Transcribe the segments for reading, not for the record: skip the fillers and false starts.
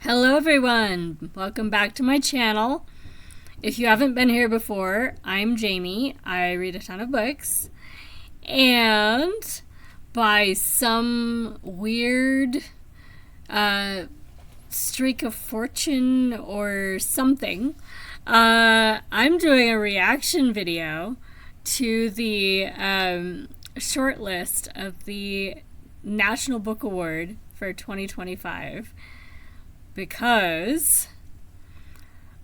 Hello everyone, welcome back to my channel. If you haven't been here before, I'm Jamie. I read a ton of books, and by some weird streak of fortune or something, I'm doing a reaction video to the short list of the National Book Award for 2025. Because,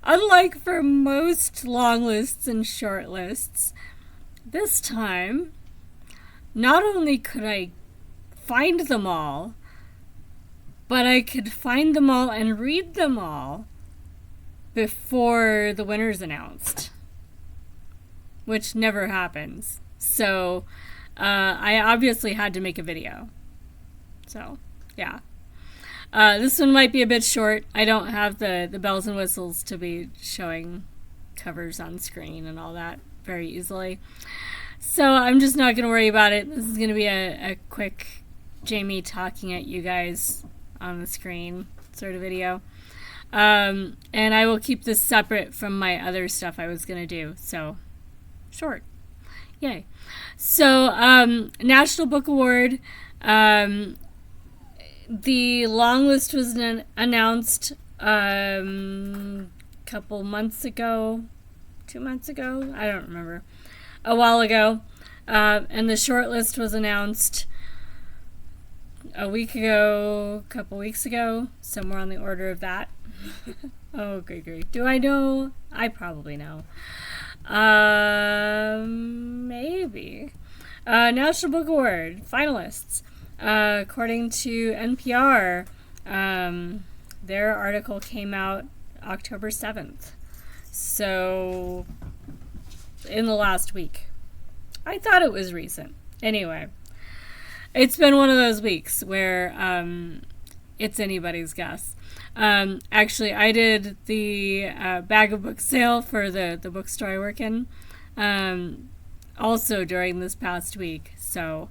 unlike for most long lists and short lists, this time, not only could I find them all, but I could find them all and read them all before the winner's announced, which never happens. So, I obviously had to make a video. So, yeah. This one might be a bit short. I don't have the bells and whistles to be showing covers on screen and all that very easily. So I'm just not going to worry about it. This is going to be a quick Jamie talking at you guys on the screen sort of video. And I will keep this separate from my other stuff I was going to do. So, short. Yay. So, National Book Award. The long list was announced a couple months ago, 2 months ago, I don't remember, a while ago. And the short list was announced a week ago, a couple weeks ago, somewhere on the order of that. Oh, great. Do I know? I probably know. Maybe. National Book Award finalists. According to NPR, their article came out October 7th. So, in the last week. I thought it was recent. Anyway, it's been one of those weeks where it's anybody's guess. Actually, I did the bag of books sale for the bookstore I work in also during this past week. So,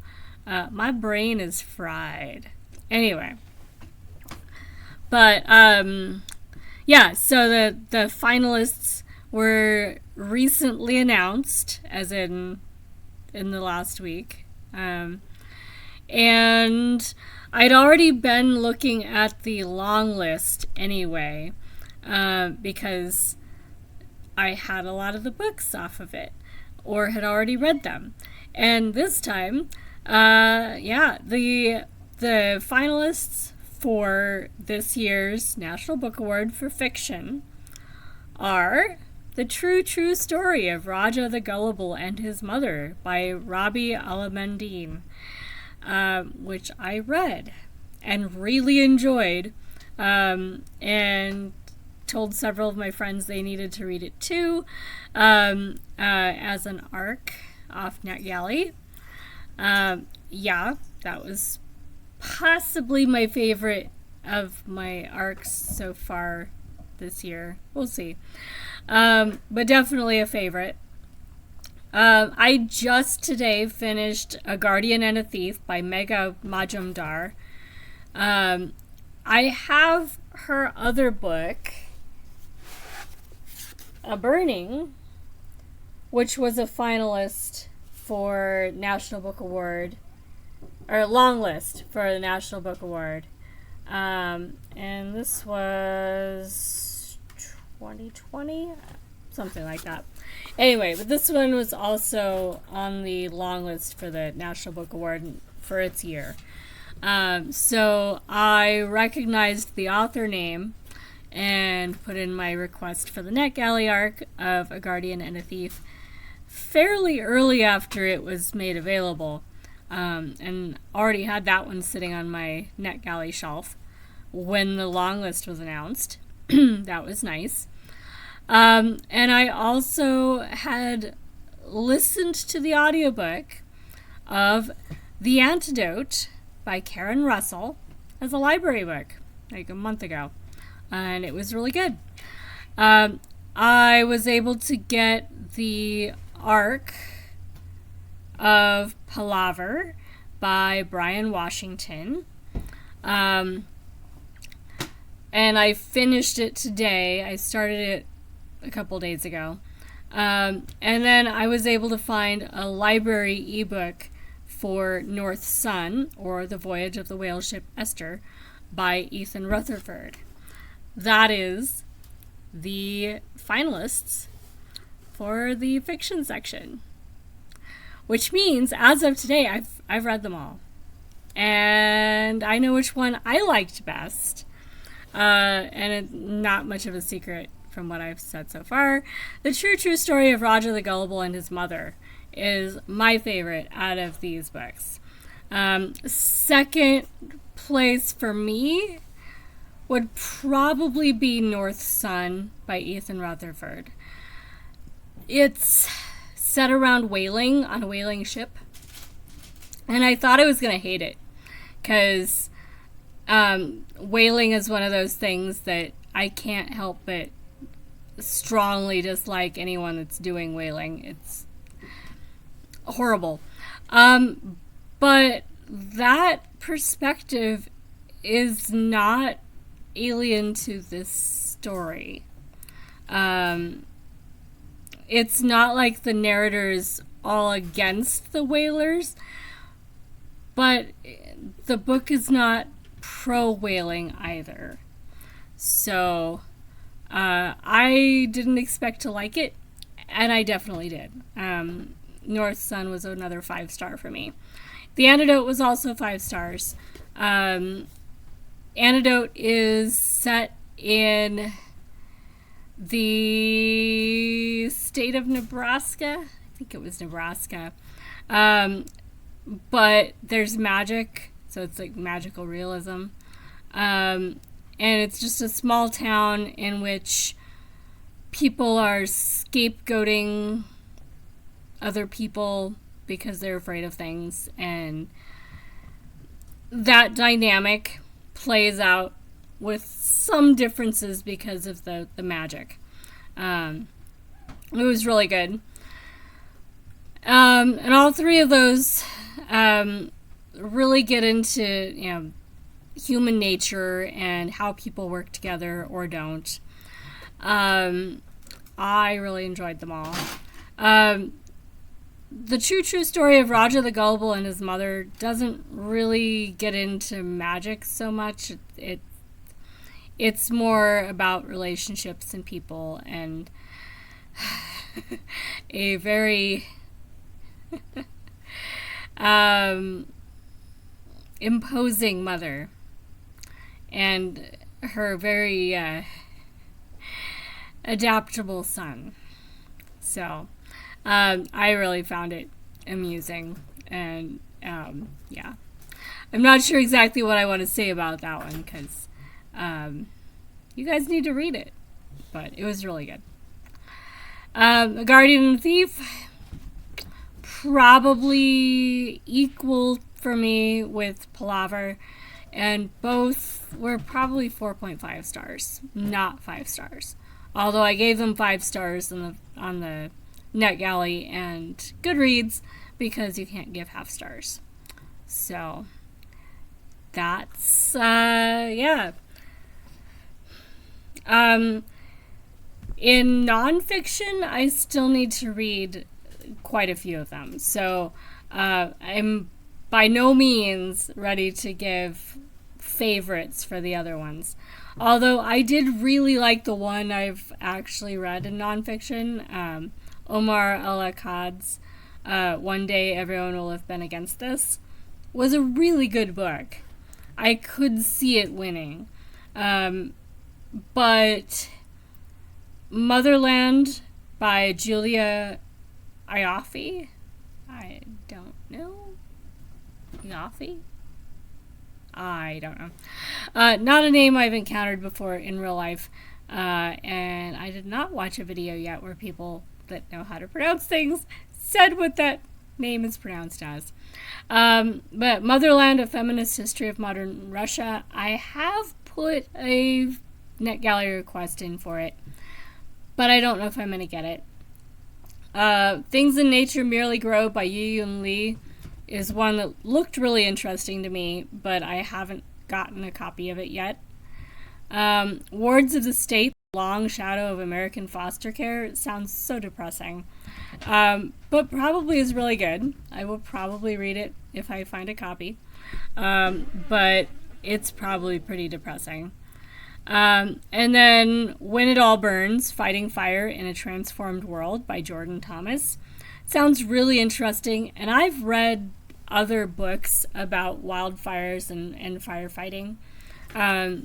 my brain is fried. Anyway. But, yeah, so the finalists were recently announced, as in the last week. And I'd already been looking at the long list anyway, because I had a lot of the books off of it, or had already read them. And this time, the finalists for this year's National Book Award for Fiction are The True Story of Raja the Gullible and His Mother by Rabi Alamandine, which I read and really enjoyed, and told several of my friends they needed to read it too, as an ARC off NetGalley. Yeah, that was possibly my favorite of my arcs so far this year. We'll see. But definitely a favorite. I just today finished A Guardian and a Thief by Megha Majumdar. I have her other book, A Burning, which was a finalist for National Book Award, or long list for the National Book Award. And this was 2020, something like that. Anyway, but this one was also on the long list for the National Book Award for its year. So I recognized the author name and put in my request for the NetGalley arc of A Guardian and a Thief fairly early after it was made available, and already had that one sitting on my NetGalley shelf when the long list was announced. That was nice. And I also had listened to the audiobook of The Antidote by Karen Russell as a library book like a month ago, and it was really good. I was able to get the arc of Palaver by Brian Washington, and I finished it today. I started it a couple days ago. And then I was able to find a library ebook for North Sun, or The Voyage of the Whale Ship Esther, by Ethan Rutherford. That is the finalists for the fiction section. Which means, as of today, I've read them all. And I know which one I liked best. And it's not much of a secret from what I've said so far. The true story of Roger the Gullible and his mother is my favorite out of these books. Second place for me would probably be North Sun by Ethan Rutherford. It's set around whaling, on a whaling ship. And I thought I was going to hate it, because whaling is one of those things that I can't help but strongly dislike anyone that's doing whaling. It's horrible. But that perspective is not alien to this story. It's not like the narrator's all against the whalers, but the book is not pro-whaling either. So I didn't expect to like it, and I definitely did. North Sun was another 5-star for me. The Antidote was also 5 stars. Antidote is set in the state of Nebraska. I think it was Nebraska. But there's magic, so it's like magical realism. And it's just a small town in which people are scapegoating other people because they're afraid of things. And that dynamic plays out with some differences because of the magic. It was really good. And all three of those really get into, human nature and how people work together or don't. I really enjoyed them all. The true story of Roger the Gullible and his mother doesn't really get into magic so much. It's more about relationships and people, and a very imposing mother and her very adaptable son. So I really found it amusing, and yeah, I'm not sure exactly what I want to say about that one, because you guys need to read it, but it was really good. A Guardian and Thief, probably equal for me with Palaver, and both were probably 4.5 stars, not 5 stars. Although I gave them 5 stars on the NetGalley and Goodreads, because you can't give half stars. So that's yeah. In nonfiction, I still need to read quite a few of them. So I'm by no means ready to give favorites for the other ones. Although I did really like the one I've actually read in nonfiction, Omar El-Akkad's One Day Everyone Will Have Been Against This, was a really good book. I could see it winning. But Motherland by Julia Ioffe? I don't know. Ioffe? I don't know. Not a name I've encountered before in real life. And I did not watch a video yet where people that know how to pronounce things said what that name is pronounced as. But Motherland, A Feminist History of Modern Russia, I have put a NetGalley request in for it, but I don't know if I'm going to get it. Things in Nature Merely Grow by Yiyun Lee is one that looked really interesting to me, but I haven't gotten a copy of it yet. Wards of the State, Long Shadow of American Foster Care sounds so depressing. But probably is really good. I will probably read it if I find a copy. But it's probably pretty depressing. And then When It All Burns, Fighting Fire in a Transformed World by Jordan Thomas. Sounds really interesting. And I've read other books about wildfires and firefighting.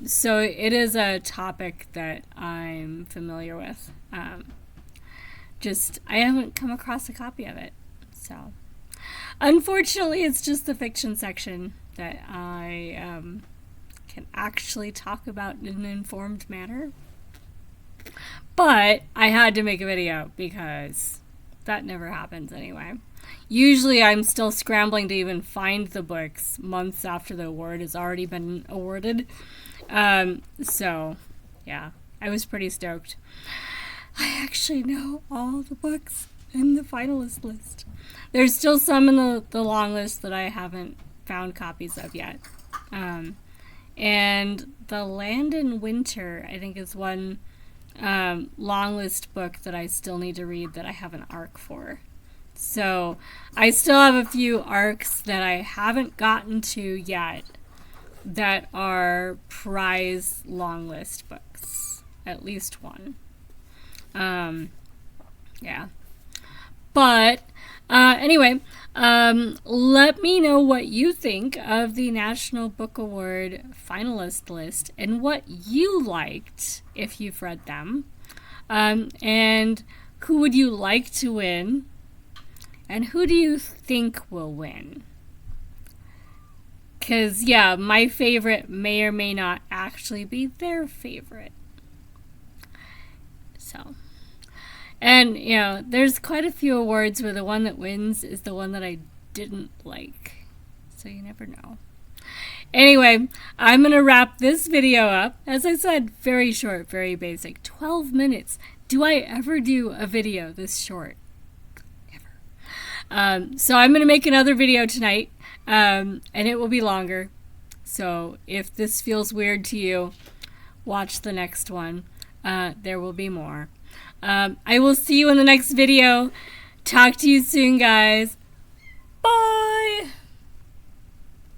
So it is a topic that I'm familiar with. I haven't come across a copy of it. So unfortunately, it's just the fiction section that I can actually talk about in an informed manner. But I had to make a video because that never happens anyway. Usually I'm still scrambling to even find the books months after the award has already been awarded. So, yeah, I was pretty stoked. I actually know all the books in the finalist list. There's still some in the long list that I haven't found copies of yet. And The Land in Winter, I think, is one long list book that I still need to read that I have an arc for. So I still have a few arcs that I haven't gotten to yet that are prize long list books. At least one. Yeah. But anyway, let me know what you think of the National Book Award finalist list and what you liked if you've read them. And who would you like to win? And who do you think will win? Because, yeah, my favorite may or may not actually be their favorite. So, and, you know, there's quite a few awards where the one that wins is the one that I didn't like. So you never know. Anyway, I'm going to wrap this video up. As I said, very short, very basic. 12 minutes. Do I ever do a video this short? So I'm going to make another video tonight, and it will be longer. So if this feels weird to you, watch the next one. There will be more. I will see you in the next video. Talk to you soon, guys.